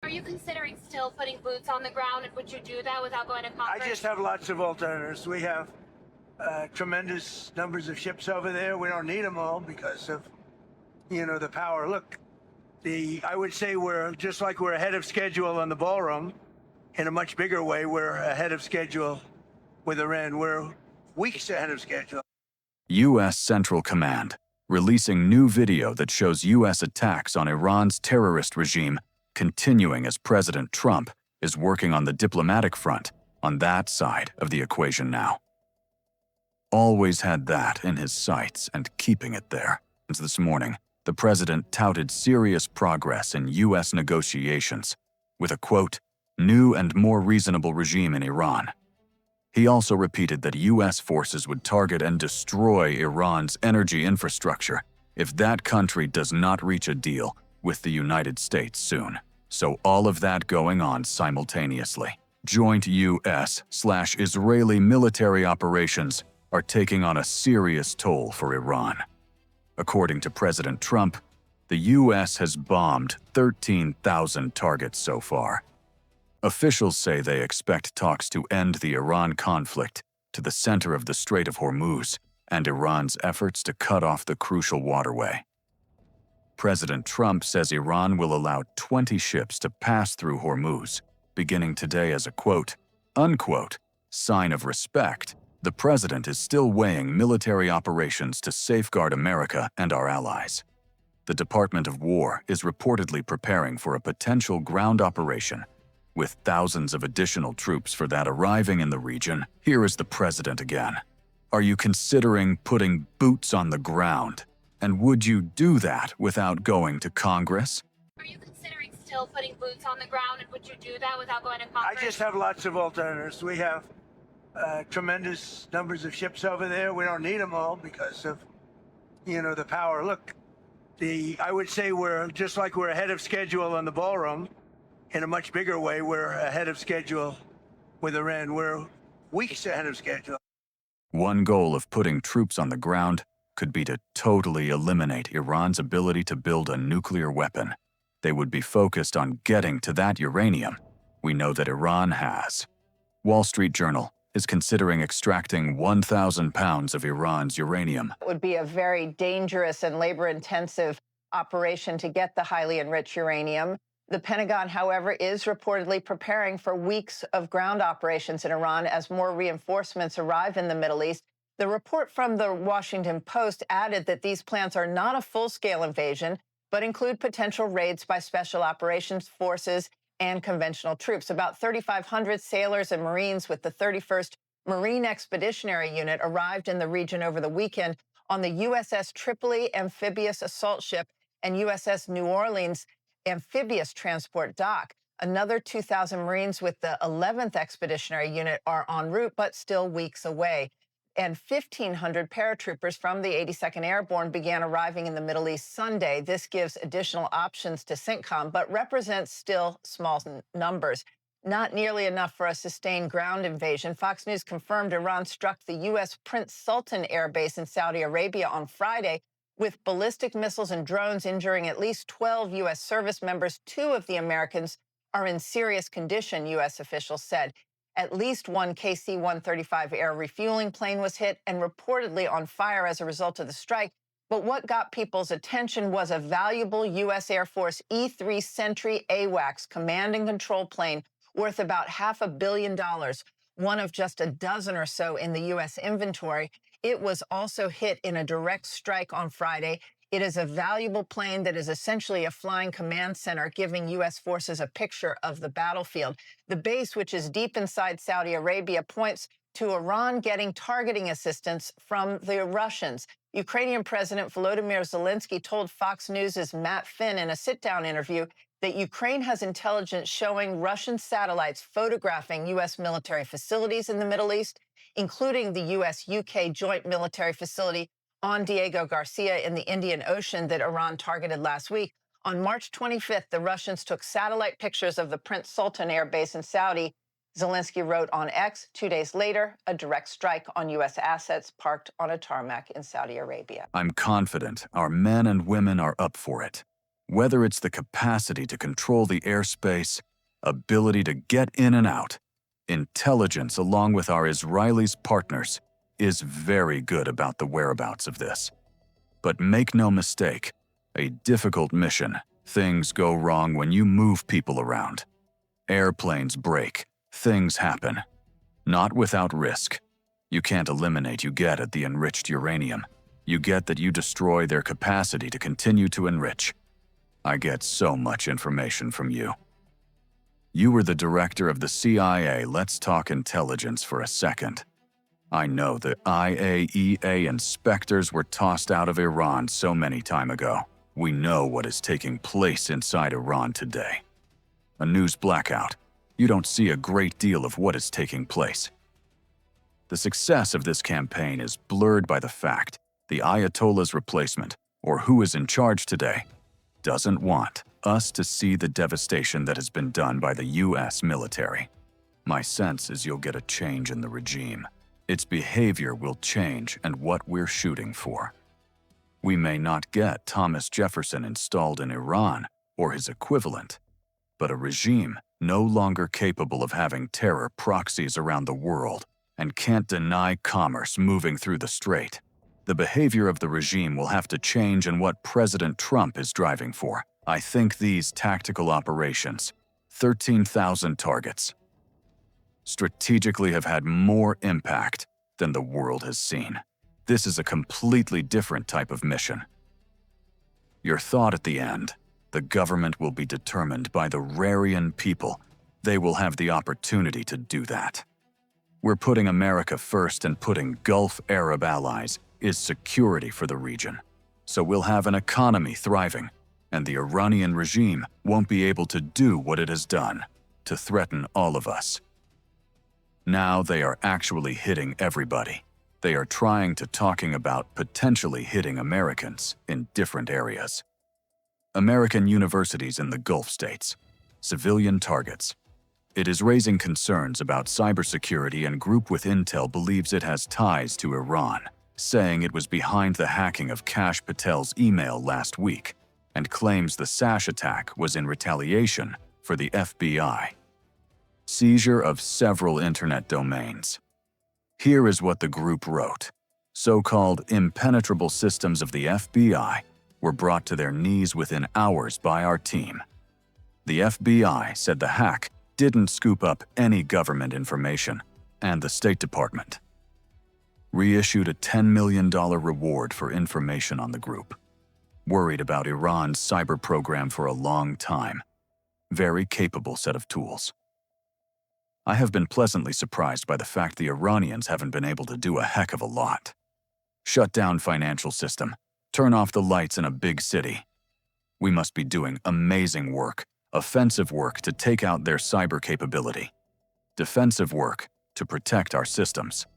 Are you considering still putting boots on the ground, and would you do that without going to Congress? I just have lots of alternatives. We have tremendous numbers of ships over there. We don't need them all because of, the power. Look, I would say we're just like we're ahead of schedule on the ballroom. In a much bigger way, we're ahead of schedule with Iran. We're weeks ahead of schedule. U.S. Central Command, releasing new video that shows U.S. attacks on Iran's terrorist regime continuing as President Trump is working on the diplomatic front on that side of the equation now. Always had that in his sights and keeping it there. Since this morning, the president touted serious progress in U.S. negotiations with a, quote, new and more reasonable regime in Iran. He also repeated that U.S. forces would target and destroy Iran's energy infrastructure if that country does not reach a deal with the United States soon. So all of that going on simultaneously. Joint U.S./Israeli military operations are taking on a serious toll for Iran. According to President Trump, the U.S. has bombed 13,000 targets so far. Officials say they expect talks to end the Iran conflict to the center of the Strait of Hormuz and Iran's efforts to cut off the crucial waterway. President Trump says Iran will allow 20 ships to pass through Hormuz, beginning today as a quote, unquote, sign of respect. The president is still weighing military operations to safeguard America and our allies. The Department of War is reportedly preparing for a potential ground operation, with thousands of additional troops for that arriving in the region. Here is the president again. Are you considering putting boots on the ground? And would you do that without going to Congress? Are you considering still putting boots on the ground, and would you do that without going to Congress? I just have lots of alternatives. We have tremendous numbers of ships over there. We don't need them all because of, the power. Look, I would say we're just like we're ahead of schedule on the ballroom. In a much bigger way, we're ahead of schedule with Iran. We're weeks ahead of schedule. One goal of putting troops on the ground could be to totally eliminate Iran's ability to build a nuclear weapon. They would be focused on getting to that uranium we know that Iran has. Wall Street Journal is considering extracting 1,000 pounds of Iran's uranium. It would be a very dangerous and labor-intensive operation to get the highly enriched uranium. The Pentagon, however, is reportedly preparing for weeks of ground operations in Iran as more reinforcements arrive in the Middle East. The report from the Washington Post added that these plans are not a full-scale invasion, but include potential raids by special operations forces and conventional troops. About 3,500 sailors and Marines with the 31st Marine Expeditionary Unit arrived in the region over the weekend on the USS Tripoli amphibious assault ship and USS New Orleans amphibious transport dock. Another 2,000 Marines with the 11th Expeditionary Unit are en route, but still weeks away. And 1,500 paratroopers from the 82nd Airborne began arriving in the Middle East Sunday. This gives additional options to CENTCOM, but represents still small numbers. Not nearly enough for a sustained ground invasion. Fox News confirmed Iran struck the U.S. Prince Sultan Air Base in Saudi Arabia on Friday with ballistic missiles and drones, injuring at least 12 U.S. service members. 2 of the Americans are in serious condition, U.S. officials said. At least one KC-135 air refueling plane was hit and reportedly on fire as a result of the strike. But what got people's attention was a valuable U.S. Air Force E-3 Sentry AWACS command and control plane worth about $500 million, one of just a dozen or so in the U.S. inventory. It was also hit in a direct strike on Friday. It is a valuable plane that is essentially a flying command center, giving U.S. forces a picture of the battlefield. The base, which is deep inside Saudi Arabia, points to Iran getting targeting assistance from the Russians. Ukrainian President Volodymyr Zelensky told Fox News' Matt Finn in a sit-down interview that Ukraine has intelligence showing Russian satellites photographing U.S. military facilities in the Middle East, including the U.S.-UK joint military facility on Diego Garcia in the Indian Ocean that Iran targeted last week. On March 25th, the Russians took satellite pictures of the Prince Sultan Air Base in Saudi. Zelensky wrote on X, 2 days later, a direct strike on U.S. assets parked on a tarmac in Saudi Arabia. I'm confident our men and women are up for it. Whether it's the capacity to control the airspace, ability to get in and out, intelligence along with our Israelis partners is very good about the whereabouts of this. But make no mistake, a difficult mission. Things go wrong when you move people around. Airplanes break, things happen. Not without risk. You can't eliminate you get at the enriched uranium. You get that you destroy their capacity to continue to enrich. I get so much information from you. You were the director of the CIA. Let's talk intelligence for a second. I know the IAEA inspectors were tossed out of Iran so many time ago. We know what is taking place inside Iran today. A news blackout. You don't see a great deal of what is taking place. The success of this campaign is blurred by the fact the Ayatollah's replacement, or who is in charge today, doesn't want us to see the devastation that has been done by the US military. My sense is you'll get a change in the regime. Its behavior will change and what we're shooting for. We may not get Thomas Jefferson installed in Iran or his equivalent, but a regime no longer capable of having terror proxies around the world and can't deny commerce moving through the strait. The behavior of the regime will have to change in what President Trump is driving for. I think these tactical operations, 13,000 targets, strategically have had more impact than the world has seen. This is a completely different type of mission. Your thought at the end, the government will be determined by the Rarian people. They will have the opportunity to do that. We're putting America first, and putting Gulf Arab allies is security for the region. So we'll have an economy thriving, and the Iranian regime won't be able to do what it has done to threaten all of us. Now they are actually hitting everybody. They are talking about potentially hitting Americans in different areas. American universities in the Gulf states, civilian targets. It is raising concerns about cybersecurity, and group with intel believes it has ties to Iran, saying it was behind the hacking of Kash Patel's email last week, and claims the Sash attack was in retaliation for the FBI. Seizure of several internet domains. Here is what the group wrote. So-called impenetrable systems of the FBI were brought to their knees within hours by our team. The FBI said the hack didn't scoop up any government information, and the State Department reissued a $10 million reward for information on the group. Worried about Iran's cyber program for a long time. Very capable set of tools. I have been pleasantly surprised by the fact the Iranians haven't been able to do a heck of a lot. Shut down financial system. Turn off the lights in a big city. We must be doing amazing work, offensive work to take out their cyber capability, defensive work to protect our systems.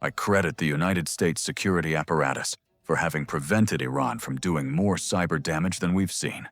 I credit the United States security apparatus for having prevented Iran from doing more cyber damage than we've seen.